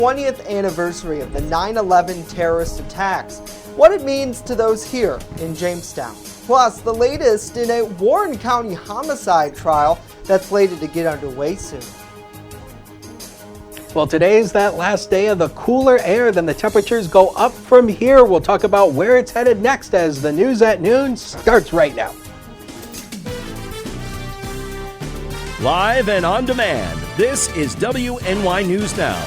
20th anniversary of the 9/11 terrorist attacks, what it means to those here in Jamestown. Plus, the latest in a Warren County homicide trial that's slated to get underway soon. Well, today's that last day of the cooler air, then the temperatures go up from here. We'll talk about where it's headed next as the news at noon starts right now. Live and on demand, this is WNY News Now.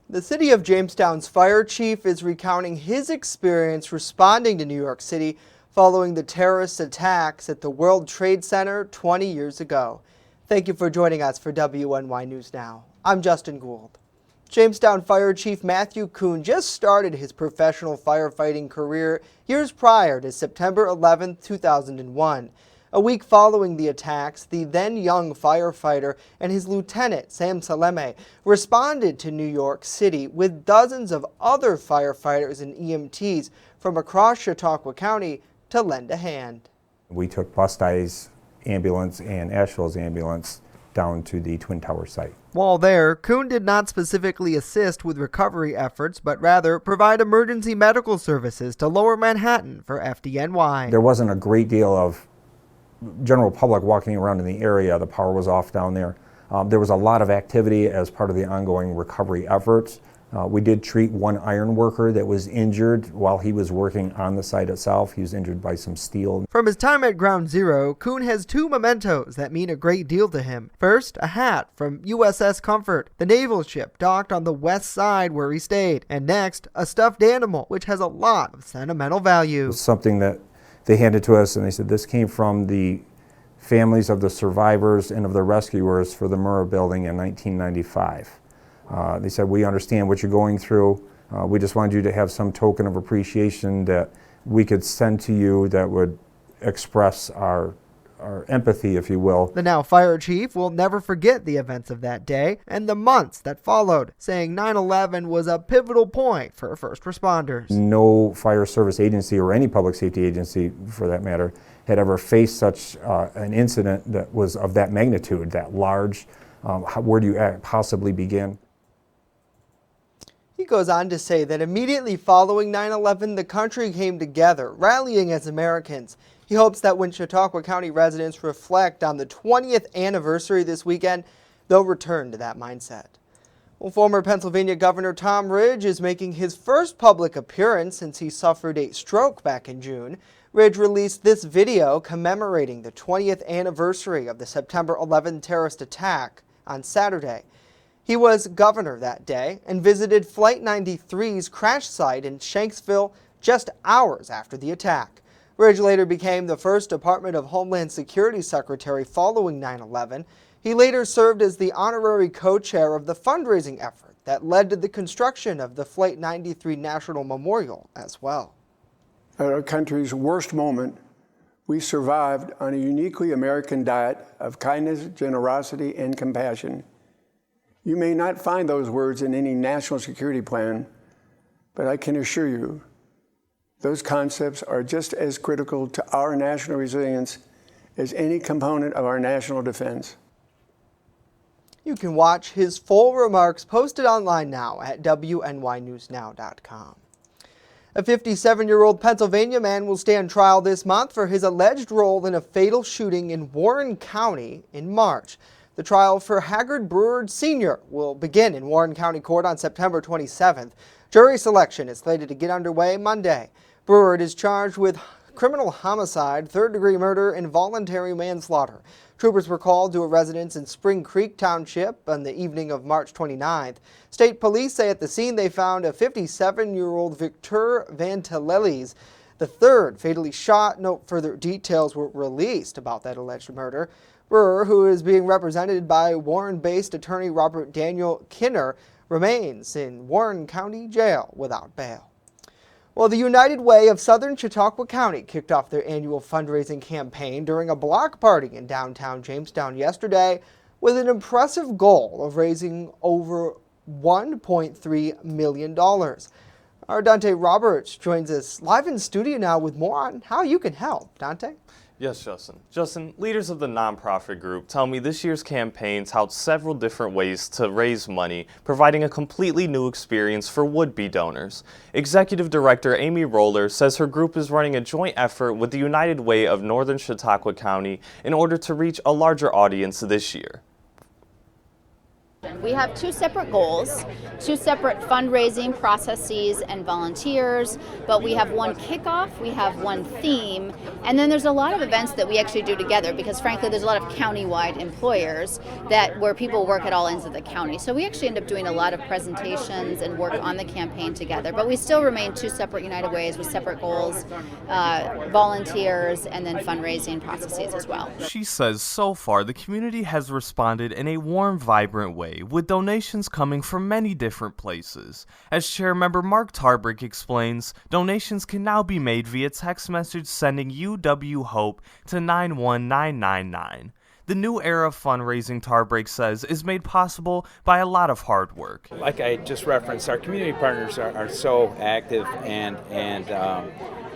The city of Jamestown's fire chief is recounting his experience responding to New York City following the terrorist attacks at the World Trade Center 20 years ago. Thank you for joining us for WNY News Now. I'm Justin Gould. Jamestown Fire Chief Matthew Kuhn just started his professional firefighting career years prior to September 11, 2001. A week following the attacks, the then young firefighter and his lieutenant, Sam Saleme, responded to New York City with dozens of other firefighters and EMTs from across Chautauqua County to lend a hand. We took Busteyes ambulance and Asheville's ambulance down to the Twin Tower site. While there, Kuhn did not specifically assist with recovery efforts, but rather provide emergency medical services to Lower Manhattan for FDNY. There wasn't a great deal of general public walking around in the area. The power was off down there. There was a lot of activity as part of the ongoing recovery efforts. We did treat one iron worker that was injured while he was working on the site itself. He was injured by some steel. From his time at Ground Zero, Kuhn has two mementos that mean a great deal to him. First, a hat from USS Comfort, the naval ship docked on the west side where he stayed. And next, a stuffed animal, which has a lot of sentimental value. It was something that they handed to us and they said this came from the families of the survivors and of the rescuers for the Murrah building in 1995. They said, we understand what you're going through. We just wanted you to have some token of appreciation that we could send to you that would express our empathy, if you will. The now fire chief will never forget the events of that day and the months that followed, saying 9/11 was a pivotal point for first responders. No fire service agency or any public safety agency, for that matter, had ever faced such an incident that was of that magnitude, that large. Where do you possibly begin? He goes on to say that immediately following 9/11, the country came together, rallying as Americans. He hopes that when Chautauqua County residents reflect on the 20th anniversary this weekend, they'll return to that mindset. Well, former Pennsylvania Governor Tom Ridge is making his first public appearance since he suffered a stroke back in June. Ridge released this video commemorating the 20th anniversary of the September 11 terrorist attack on Saturday. He was governor that day and visited Flight 93's crash site in Shanksville just hours after the attack. Ridge later became the first Department of Homeland Security Secretary following 9/11. He later served as the honorary co-chair of the fundraising effort that led to the construction of the Flight 93 National Memorial as well. At our country's worst moment, we survived on a uniquely American diet of kindness, generosity, and compassion. You may not find those words in any national security plan, but I can assure you, those concepts are just as critical to our national resilience as any component of our national defense. You can watch his full remarks posted online now at WNYNewsNow.com. A 57-year-old Pennsylvania man will stand trial this month for his alleged role in a fatal shooting in Warren County in March. The trial for Haggard Brewer Sr. will begin in Warren County Court on September 27th. Jury selection is slated to get underway Monday. Brewer is charged with criminal homicide, third-degree murder, and voluntary manslaughter. Troopers were called to a residence in Spring Creek Township on the evening of March 29th. State police say at the scene they found a 57-year-old Victor Vantalelis, the third fatally shot. No further details were released about that alleged murder. Brewer, who is being represented by Warren-based attorney Robert Daniel Kinner, remains in Warren County Jail without bail. Well, the United Way of Southern Chautauqua County kicked off their annual fundraising campaign during a block party in downtown Jamestown yesterday with an impressive goal of raising over $1.3 million. Our Dante Roberts joins us live in studio now with more on how you can help. Dante? Yes, Justin. Justin, leaders of the nonprofit group tell me this year's campaign touts several different ways to raise money, providing a completely new experience for would-be donors. Executive Director Amy Roller says her group is running a joint effort with the United Way of Northern Chautauqua County in order to reach a larger audience this year. We have two separate goals, two separate fundraising processes and volunteers, but we have one kickoff, we have one theme, and then there's a lot of events that we actually do together because frankly there's a lot of county-wide employers where people work at all ends of the county. So we actually end up doing a lot of presentations and work on the campaign together, but we still remain two separate United Ways with separate goals, volunteers, and then fundraising processes as well. She says so far the community has responded in a warm, vibrant way, with donations coming from many different places. As chair member Mark Tarbrick explains, donations can now be made via text message sending UW HOPE to 91999. The new era of fundraising, Tarbrick says, is made possible by a lot of hard work. Like I just referenced, our community partners are so active, and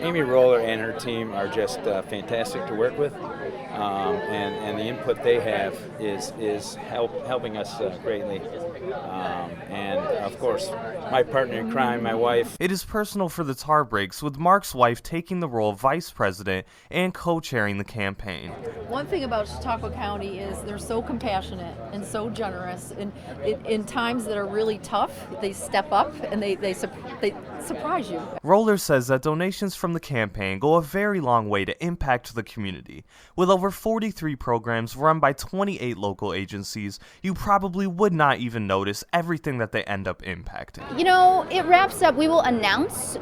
Amy Roller and her team are just fantastic to work with, and the input they have is helping us greatly. And of course, my partner in crime, my wife. It is personal for the Tarbricks, with Mark's wife taking the role of vice president and co-chairing the campaign. One thing about Chautauqua County is they're so compassionate and so generous, and in times that are really tough, they step up and they surprise you. Roller says that donations from the campaign go a very long way to impact the community. With over 43 programs run by 28 local agencies, you probably would not even notice everything that they end up impacting. You know, it wraps up. We will announce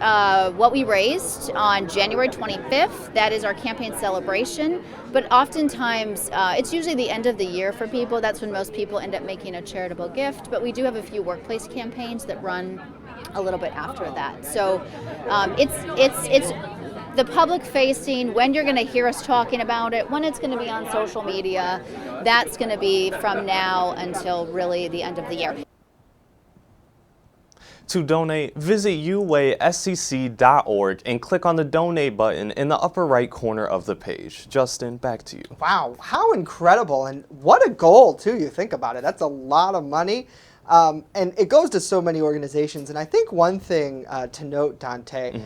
what we raised on January 25th. That is our campaign celebration. But oftentimes, it's usually the end of the year for people. That's when most people end up making a charitable gift. But we do have a few workplace campaigns that run a little bit after that. So it's the public facing, when you're going to hear us talking about it, when it's going to be on social media. That's going to be from now until really the end of the year. To donate, visit uwayscc.org and click on the donate button in the upper right corner of the page. Justin, back to you. Wow, how incredible, and what a goal too, you think about it. That's a lot of money. And it goes to so many organizations. And I think one thing to note, Dante,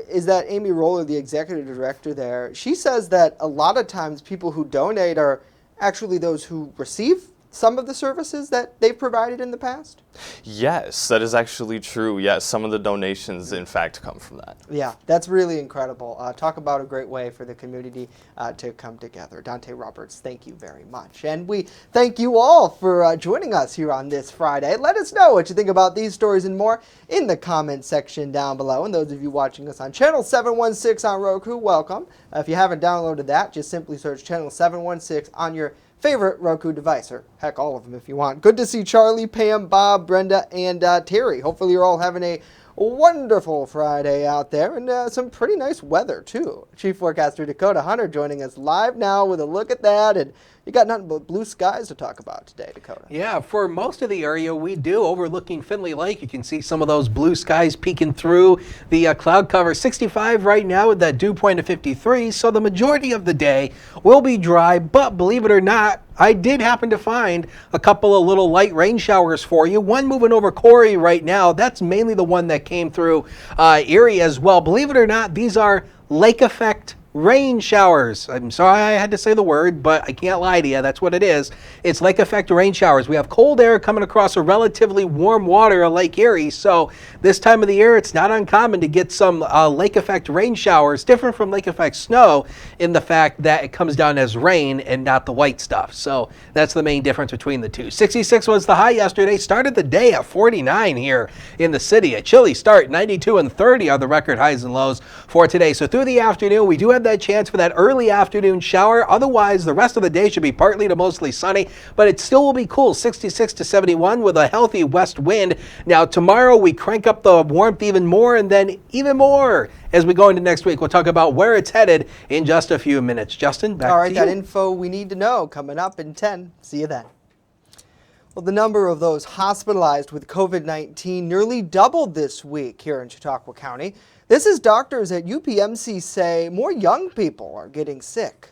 is that Amy Roller, the executive director there, she says that a lot of times people who donate are actually those who receive some of the services that they've provided in the past? Yes, that is actually true. Yes, some of the donations, in fact, come from that. Yeah, that's really incredible. Talk about a great way for the community to come together. Dante Roberts, thank you very much. And we thank you all for joining us here on this Friday. Let us know what you think about these stories and more in the comment section down below. And those of you watching us on Channel 716 on Roku, welcome. If you haven't downloaded that, just simply search Channel 716 on your favorite Roku device, or heck, all of them if you want. Good to see Charlie, Pam, Bob, Brenda, and Terry. Hopefully you're all having a wonderful Friday out there, and some pretty nice weather too. Chief Forecaster Dakota Hunter joining us live now with a look at that, and you got nothing but blue skies to talk about today, Dakota. Yeah, for most of the area we do, overlooking Findlay Lake. You can see some of those blue skies peeking through the cloud cover. 65 right now with that dew point of 53, so the majority of the day will be dry, but believe it or not, I did happen to find a couple of little light rain showers for you. One moving over Corey right now. That's mainly the one that came through Erie as well. Believe it or not, these are lake effect rain showers. I'm sorry I had to say the word, but I can't lie to you. That's what it is. It's lake effect rain showers. We have cold air coming across a relatively warm water of Lake Erie. So this time of the year, it's not uncommon to get some lake effect rain showers, different from lake effect snow in the fact that it comes down as rain and not the white stuff. So that's the main difference between the two. 66 was the high yesterday. Started the day at 49 here in the city. A chilly start. 92 and 30 are the record highs and lows for today. So through the afternoon, we do have that chance for that early afternoon shower. Otherwise, the rest of the day should be partly to mostly sunny, but it still will be cool, 66 to 71 with a healthy west wind. Now, tomorrow we crank up the warmth even more, and then even more as we go into next week. We'll talk about where it's headed in just a few minutes. Justin, back to you. All right, that info we need to know coming up in 10. See you then. Well, the number of those hospitalized with COVID-19 nearly doubled this week here in Chautauqua County. This is doctors at UPMC say more young people are getting sick.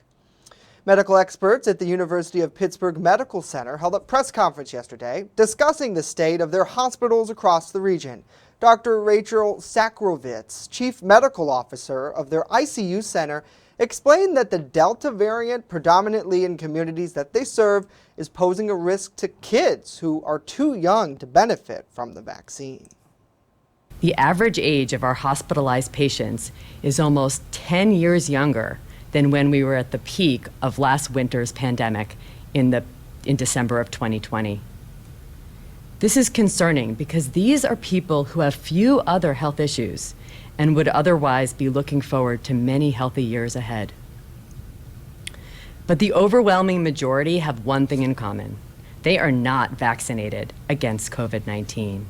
Medical experts at the University of Pittsburgh Medical Center held a press conference yesterday discussing the state of their hospitals across the region. Dr. Rachel Sakrovitz, Chief Medical Officer of their ICU center, explained that the Delta variant, predominantly in communities that they serve, is posing a risk to kids who are too young to benefit from the vaccine. The average age of our hospitalized patients is almost 10 years younger than when we were at the peak of last winter's pandemic in December of 2020. This is concerning because these are people who have few other health issues and would otherwise be looking forward to many healthy years ahead. But the overwhelming majority have one thing in common. They are not vaccinated against COVID-19.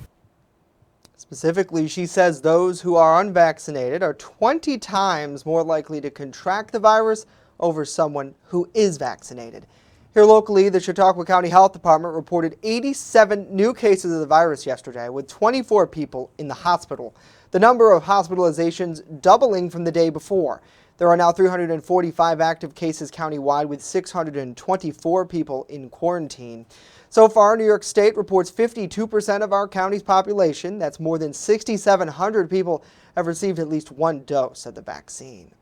Specifically, she says those who are unvaccinated are 20 times more likely to contract the virus over someone who is vaccinated. Here locally, the Chautauqua County Health Department reported 87 new cases of the virus yesterday, with 24 people in the hospital. The number of hospitalizations doubling from the day before. There are now 345 active cases countywide, with 624 people in quarantine. So far, New York State reports 52% of our county's population, that's more than 6,700 people, have received at least one dose of the vaccine.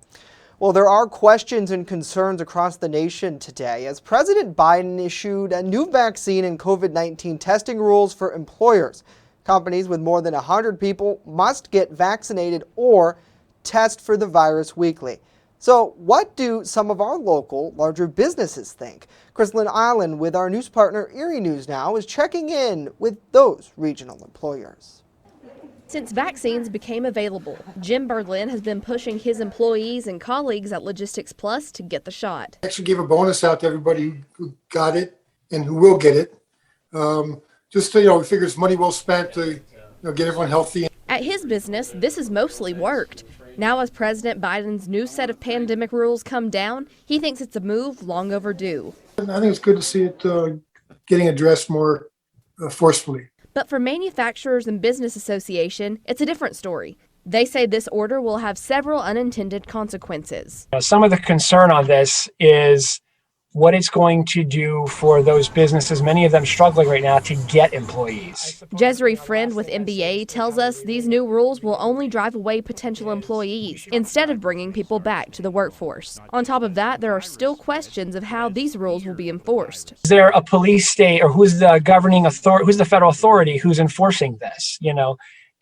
Well, there are questions and concerns across the nation today as President Biden issued a new vaccine and COVID-19 testing rules for employers. Companies with more than 100 people must get vaccinated or test for the virus weekly. So what do some of our local, larger businesses think? Chrislyn Island with our news partner Erie News Now is checking in with those regional employers. Since vaccines became available, Jim Berlin has been pushing his employees and colleagues at Logistics Plus to get the shot. Actually gave a bonus out to everybody who got it and who will get it. Just to, we figure it's money well spent to get everyone healthy. At his business, this has mostly worked. Now, as President Biden's new set of pandemic rules come down, he thinks it's a move long overdue. I think it's good to see it getting addressed more forcefully. But for Manufacturers and Business Association, it's a different story. They say this order will have several unintended consequences. Some of the concern on this is what it's going to do for those businesses, many of them struggling right now, to get employees. Jesri Friend with MBA tells us these new rules will only drive away potential employees instead of bringing people back to the workforce. On top of that, there are still questions of how these rules will be enforced. Is there a police state, or who's the governing authority, who's the federal authority who's enforcing this?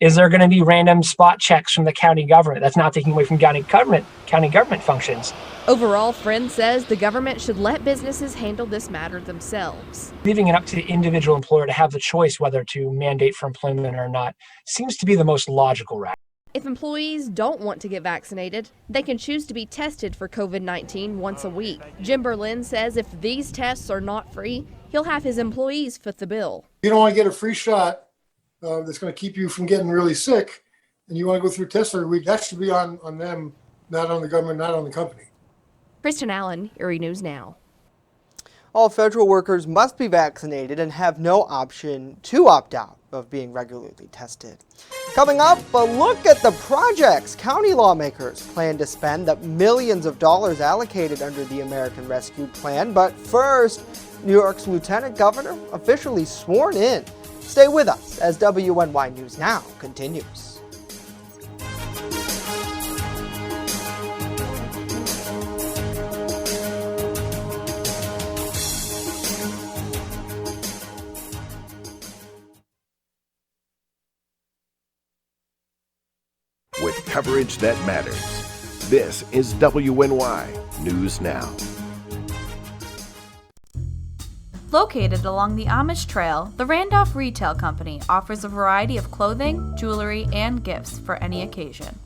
Is there going to be random spot checks from the county government? That's not taking away from county government functions. Overall, Friend says the government should let businesses handle this matter themselves. Leaving it up to the individual employer to have the choice whether to mandate for employment or not seems to be the most logical route. If employees don't want to get vaccinated, they can choose to be tested for COVID-19 once a week. Jim Berlin says if these tests are not free, he'll have his employees foot the bill. You don't want to get a free shot that's going to keep you from getting really sick, and you want to go through tests every week. That should be on them, not on the government, not on the company. Kristen Allen, Erie News Now. All federal workers must be vaccinated and have no option to opt out of being regularly tested. Coming up, a look at the projects county lawmakers plan to spend the millions of dollars allocated under the American Rescue Plan. But first, New York's Lieutenant Governor officially sworn in. Stay with us as WNY News Now continues. With coverage that matters, this is WNY News Now. Located along the Amish Trail, the Randolph Retail Company offers a variety of clothing, jewelry, and gifts for any occasion.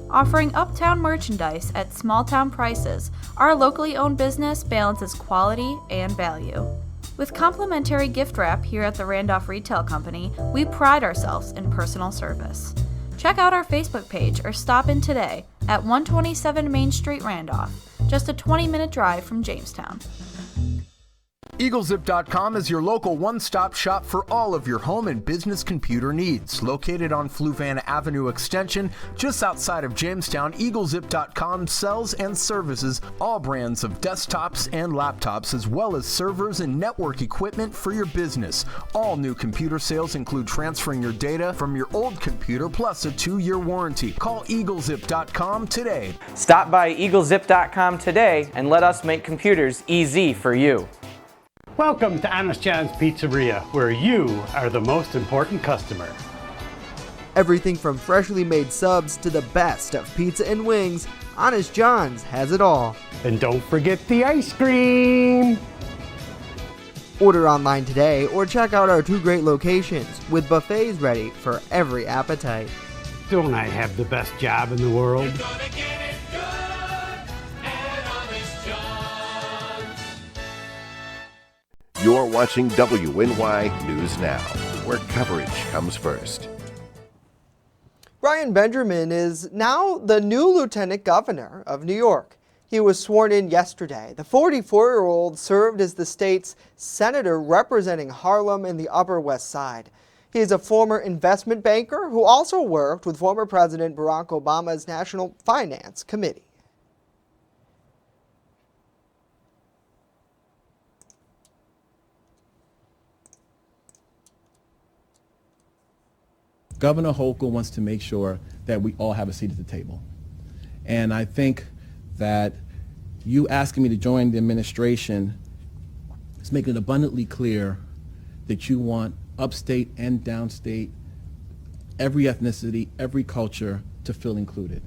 Offering uptown merchandise at small-town prices, our locally owned business balances quality and value. With complimentary gift wrap here at the Randolph Retail Company, we pride ourselves in personal service. Check out our Facebook page or stop in today at 127 Main Street, Randolph, just a 20-minute drive from Jamestown. EagleZip.com is your local one-stop shop for all of your home and business computer needs. Located on Fluvan Avenue Extension, just outside of Jamestown, EagleZip.com sells and services all brands of desktops and laptops, as well as servers and network equipment for your business. All new computer sales include transferring your data from your old computer plus a 2-year warranty. Call EagleZip.com today. Stop by EagleZip.com today and let us make computers easy for you. Welcome to Honest John's Pizzeria, where you are the most important customer. Everything from freshly made subs to the best of pizza and wings, Honest John's has it all. And don't forget the ice cream! Order online today or check out our 2 great locations with buffets ready for every appetite. Don't I have the best job in the world? You're watching WNY News Now, where coverage comes first. Brian Benjamin is now the new Lieutenant Governor of New York. He was sworn in yesterday. The 44-year-old served as the state's senator representing Harlem and the Upper West Side. He is a former investment banker who also worked with former President Barack Obama's National Finance Committee. Governor Hochul wants to make sure that we all have a seat at the table. And I think that you asking me to join the administration is making it abundantly clear that you want upstate and downstate, every ethnicity, every culture to feel included.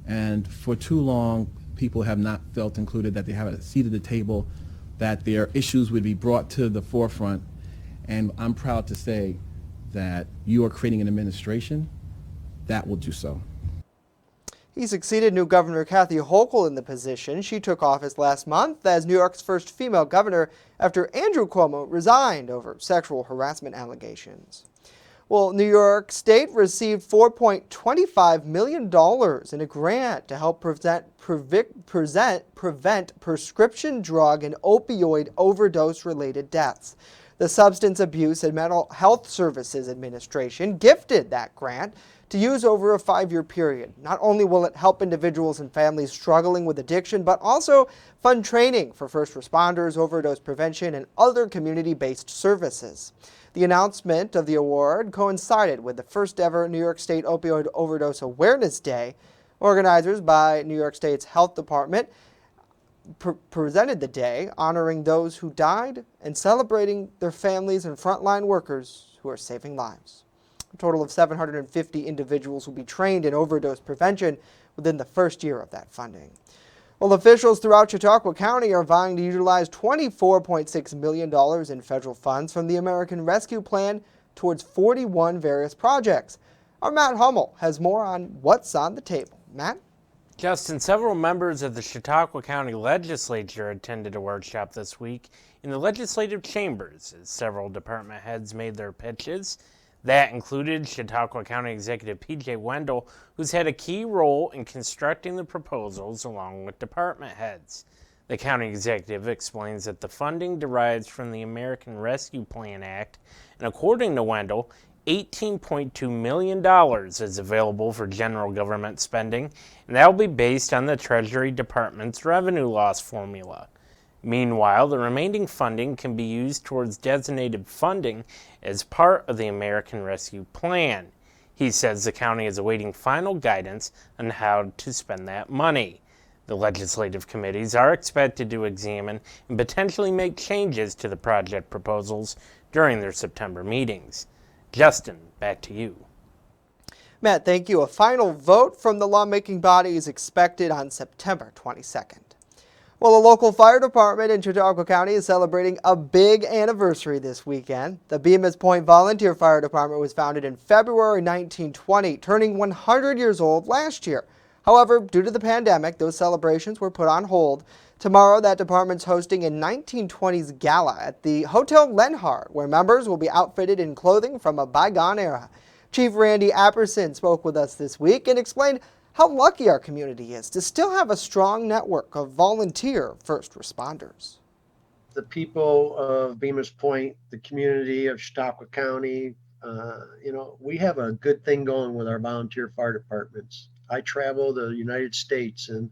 And for too long, people have not felt included, that they have a seat at the table, that their issues would be brought to the forefront. And I'm proud to say that you are creating an administration that will do so. He succeeded new Governor Kathy Hochul in the position. She took office last month as New York's first female governor after Andrew Cuomo resigned over sexual harassment allegations. Well, New York State received $4.25 million in a grant to help prevent prescription drug and opioid overdose-related deaths. The Substance Abuse and Mental Health Services Administration gifted that grant to use over a 5-year period. Not only will it help individuals and families struggling with addiction, but also fund training for first responders, overdose prevention, and other community-based services. The announcement of the award coincided with the first ever New York State Opioid Overdose Awareness Day. Organizers by New York State's Health Department presented the day, honoring those who died and celebrating their families and frontline workers who are saving lives. A total of 750 individuals will be trained in overdose prevention within the first year of that funding. Well, officials throughout Chautauqua County are vying to utilize $24.6 million in federal funds from the American Rescue Plan towards 41 various projects. Our Matt Hummel has more on what's on the table. Matt? Justin, several members of the Chautauqua County Legislature attended a workshop this week in the legislative chambers as several department heads made their pitches. That included Chautauqua County Executive P.J. Wendell, who's had a key role in constructing the proposals along with department heads. The county executive explains that the funding derives from the American Rescue Plan Act, and according to Wendell, $18.2 million is available for general government spending, and that will be based on the Treasury Department's revenue loss formula. Meanwhile, the remaining funding can be used towards designated funding as part of the American Rescue Plan. He says the county is awaiting final guidance on how to spend that money. The legislative committees are expected to examine and potentially make changes to the project proposals during their September meetings. Justin, back to you. Matt, thank you. A final vote from the lawmaking body is expected on September 22nd. Well, a local fire department in Chautauqua County is celebrating a big anniversary this weekend. The Bemis Point Volunteer Fire Department was founded in February 1920, turning 100 years old last year. However, due to the pandemic, those celebrations were put on hold. Tomorrow, that department's hosting a 1920s gala at the Hotel Lenhart, where members will be outfitted in clothing from a bygone era. Chief Randy Apperson spoke with us this week and explained how lucky our community is to still have a strong network of volunteer first responders. the people of Bemis Point, the community of Chautauqua County, we have a good thing going with our volunteer fire departments. I travel the United States and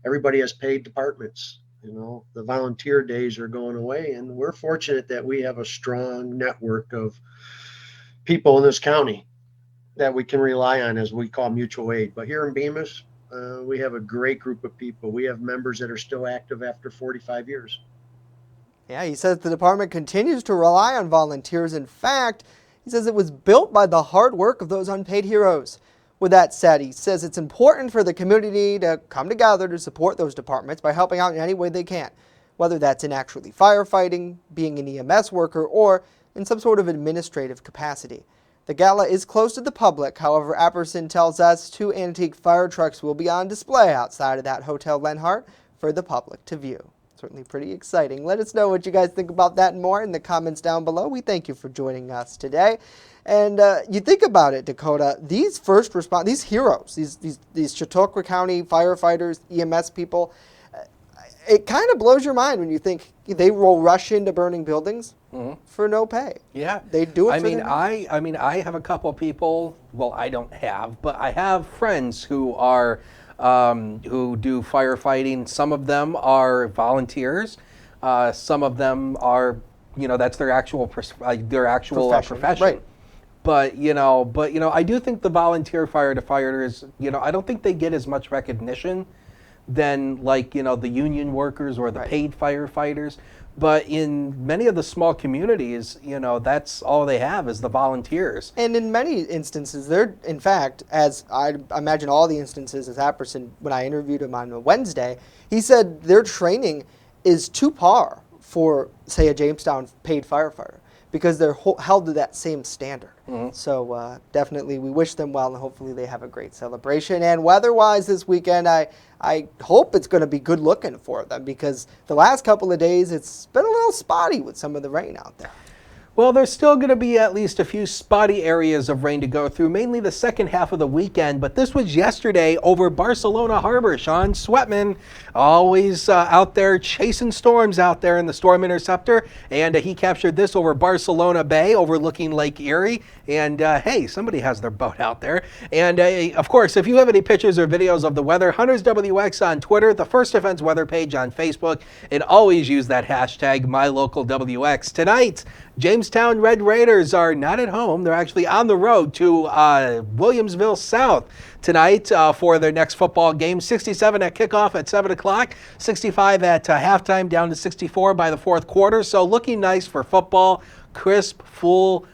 everybody has paid departments. The volunteer days are going away, and we're fortunate that we have a strong network of people in this county that we can rely on, as we call mutual aid. But here in Bemis, we have a great group of people. We have members that are still active after 45 years. Yeah, he says the department continues to rely on volunteers. In fact, he says it was built by the hard work of those unpaid heroes. With that said, he says it's important for the community to come together to support those departments by helping out in any way they can, whether that's in actually firefighting, being an EMS worker, or in some sort of administrative capacity. The gala is closed to the public. However, Apperson tells us 2 antique fire trucks will be on display outside of that Hotel Lenhart for the public to view. Certainly pretty exciting. Let us know what you guys think about that and more in the comments down below. We thank you for joining us today. And you think about it, Dakota, these first responders, these heroes, these Chautauqua County firefighters, EMS people, it kind of blows your mind when you think they will rush into burning buildings for no pay. Yeah. They do it I have a couple people, well, I don't have, but I have friends who are who do firefighting. Some of them are volunteers. Some of them are, that's their actual profession. Right. But I do think the volunteer firefighters, I don't think they get as much recognition than the union workers or the paid firefighters. But in many of the small communities, that's all they have is the volunteers. And in many instances, they're, in fact, as I imagine all the instances, as Apperson, when I interviewed him on Wednesday, he said their training is to par for, say, a Jamestown paid firefighter, because they're held to that same standard. So definitely we wish them well, and hopefully they have a great celebration. And weather-wise this weekend, I hope it's going to be good looking for them, because the last couple of days it's been a little spotty with some of the rain out there. Well, there's still going to be at least a few spotty areas of rain to go through, mainly the second half of the weekend. But this was yesterday over Barcelona Harbor. Sean Sweatman, always out there chasing storms out there in the Storm Interceptor. And he captured this over Barcelona Bay overlooking Lake Erie. And hey, somebody has their boat out there. And of course, if you have any pictures or videos of the weather, Hunters WX on Twitter, the First Defense weather page on Facebook, and always use that hashtag MyLocalWX. Tonight, Jamestown Red Raiders are not at home. They're actually on the road to Williamsville South tonight for their next football game. 67 at kickoff at 7 o'clock, 65 at halftime, down to 64 by the fourth quarter. So looking nice for football, crisp fall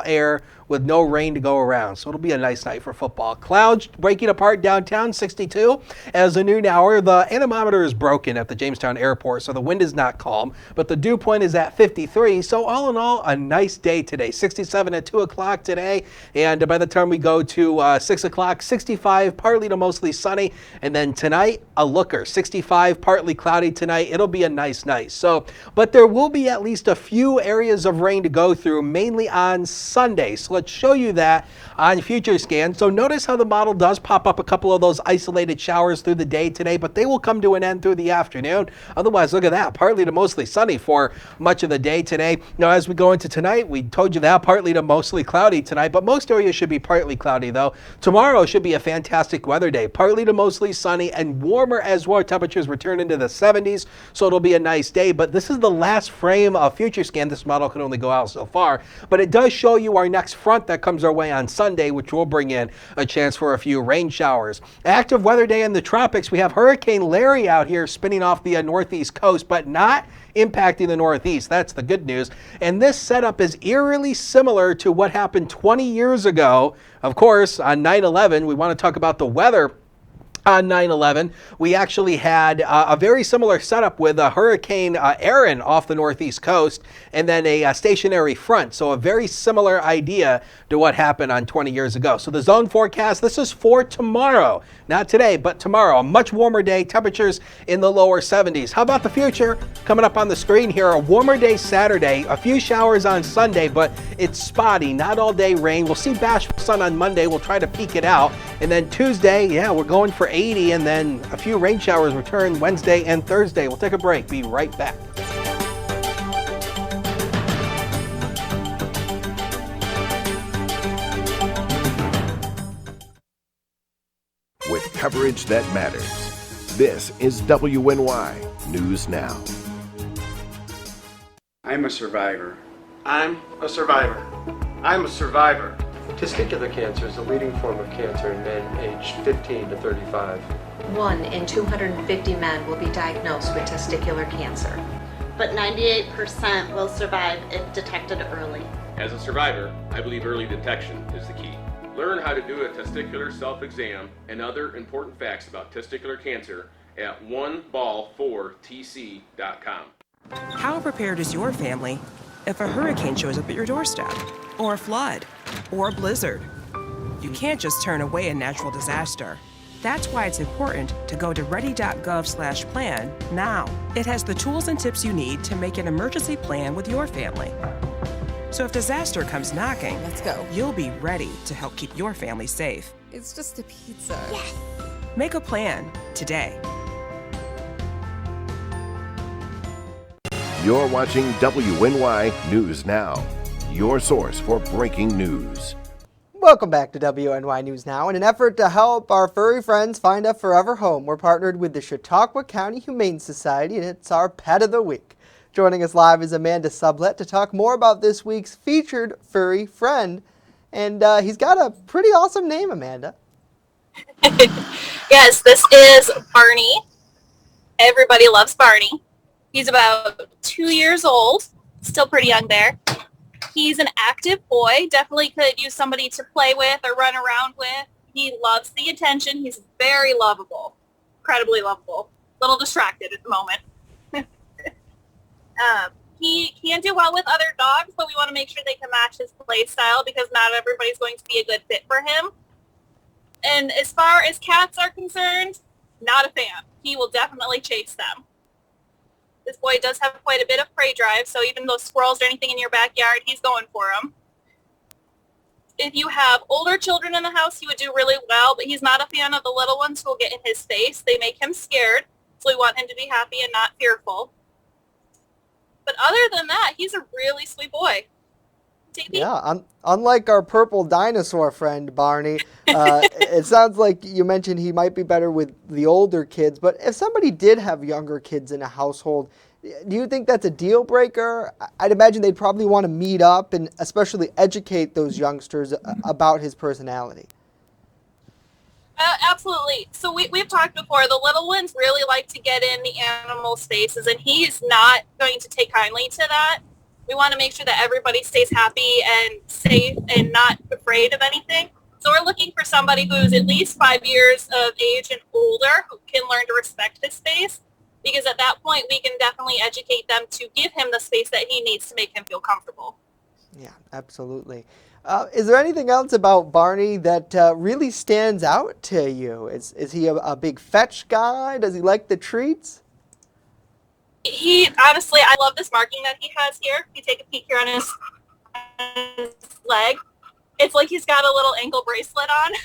air with no rain to go around. So it'll be a nice night for football. Clouds breaking apart downtown, 62. As the noon hour, the anemometer is broken at the Jamestown Airport, so the wind is not calm, but the dew point is at 53. So all in all, a nice day today. 67 at 2 o'clock today, and by the time we go to 6 o'clock, 65, partly to mostly sunny, and then tonight, a looker, 65, partly cloudy tonight. It'll be a nice night. So, but there will be at least a few areas of rain to go through, mainly on Sunday. So let's show you that on Future Scan. So notice how the model does pop up a couple of those isolated showers through the day today, but they will come to an end through the afternoon. Otherwise, look at that, partly to mostly sunny for much of the day today. Now, as we go into tonight, we told you that partly to mostly cloudy tonight, but most areas should be partly cloudy though. Tomorrow should be a fantastic weather day, partly to mostly sunny and warmer as well. Temperatures return into the 70s, so it'll be a nice day. But this is the last frame of Future Scan. This model can only go out so far, but it does show you our next front that comes our way on Sunday, which will bring in a chance for a few rain showers. Active weather day in the tropics. We have Hurricane Larry out here spinning off the northeast coast, but not impacting the northeast. That's the good news. And this setup is eerily similar to what happened 20 years ago. Of course, on 9/11, we want to talk about the weather. On 9/11, we actually had a very similar setup with Hurricane Aaron off the northeast coast, and then a stationary front. So a very similar idea to what happened on 20 years ago. So the zone forecast, this is for tomorrow. Not today, but tomorrow. A much warmer day, temperatures in the lower 70s. How about the future? Coming up on the screen here, a warmer day Saturday, a few showers on Sunday, but it's spotty, not all day rain. We'll see bashful sun on Monday. We'll try to peek it out. And then Tuesday, yeah, we're going for 80, and then a few rain showers return Wednesday and Thursday. We'll take a break. Be right back. coverage that matters. This is WNY News Now. I'm a survivor. I'm a survivor. I'm a survivor. Testicular cancer is the leading form of cancer in men aged 15 to 35. 1 in 250 men will be diagnosed with testicular cancer. But 98% will survive if detected early. As a survivor, I believe early detection is the key. Learn how to do a testicular self-exam and other important facts about testicular cancer at oneball4tc.com. How prepared is your family if a hurricane shows up at your doorstep, or a flood, or a blizzard? You can't just turn away a natural disaster. That's why it's important to go to ready.gov/plan now. It has the tools and tips you need to make an emergency plan with your family. So if disaster comes knocking, let's go. You'll be ready to help keep your family safe. It's just a pizza. Yes! Make a plan today. You're watching WNY News Now, your source for breaking news. Welcome back to WNY News Now. In an effort to help our furry friends find a forever home, we're partnered with the Chautauqua County Humane Society, and it's our Pet of the Week. Joining us live is Amanda Sublett to talk more about this week's featured furry friend. And he's got a pretty awesome name, Amanda. Yes, this is Barney. Everybody loves Barney. He's about 2 years old, still pretty young there. He's an active boy, definitely could use somebody to play with or run around with. He loves the attention. He's very lovable, incredibly lovable. A little distracted at the moment. He can do well with other dogs, but we want to make sure they can match his play style because not everybody's going to be a good fit for him. And as far as cats are concerned, not a fan. He will definitely chase them. This boy does have quite a bit of prey drive, so even though squirrels or anything in your backyard, he's going for them. If you have older children in the house, he would do really well, but he's not a fan of the little ones who will get in his face. They make him scared, so we want him to be happy and not fearful. But other than that, he's a really sweet boy. Yeah, unlike our purple dinosaur friend, Barney, it sounds like you mentioned he might be better with the older kids, but if somebody did have younger kids in a household, do you think that's a deal breaker? I'd imagine they'd probably want to meet up and especially educate those youngsters about his personality. Absolutely. So we've talked before. The little ones really like to get in the animal spaces, and he's not going to take kindly to that. We want to make sure that everybody stays happy and safe and not afraid of anything. So we're looking for somebody who's at least 5 years of age and older who can learn to respect his space, because at that point we can definitely educate them to give him the space that he needs to make him feel comfortable. Yeah, absolutely. Is there anything else about Barney that really stands out to you? Is he a big fetch guy? Does he like the treats? He, honestly, I love this marking that he has here. If you take a peek here on his leg, it's like he's got a little ankle bracelet on.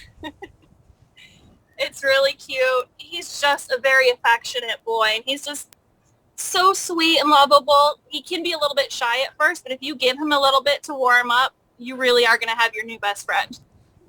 It's really cute. He's just a very affectionate boy, and he's just so sweet and lovable. He can be a little bit shy at first, but if you give him a little bit to warm up, you really are going to have your new best friend.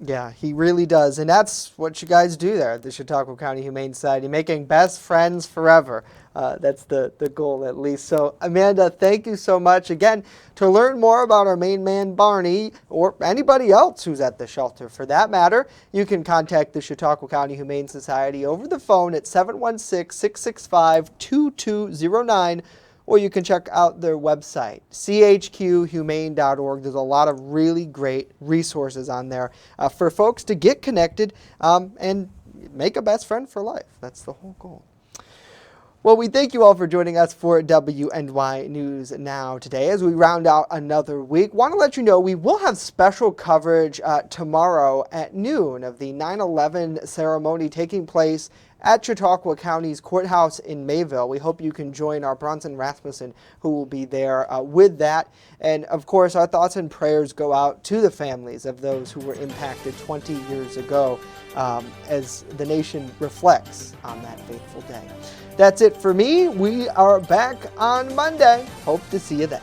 Yeah, he really does. And that's what you guys do there at the Chautauqua County Humane Society, making best friends forever. That's the goal, at least. So, Amanda, thank you so much. Again, to learn more about our main man, Barney, or anybody else who's at the shelter for that matter, you can contact the Chautauqua County Humane Society over the phone at 716-665-2209, or you can check out their website, chqhumane.org. There's a lot of really great resources on there for folks to get connected and make a best friend for life. That's the whole goal. Well, we thank you all for joining us for WNY News Now today as we round out another week. Want to let you know we will have special coverage tomorrow at noon of the 9/11 ceremony taking place at Chautauqua County's courthouse in Mayville. We hope you can join our Bronson Rasmussen, who will be there with that. And of course, our thoughts and prayers go out to the families of those who were impacted 20 years ago as the nation reflects on that fateful day. That's it for me. We are back on Monday. Hope to see you then.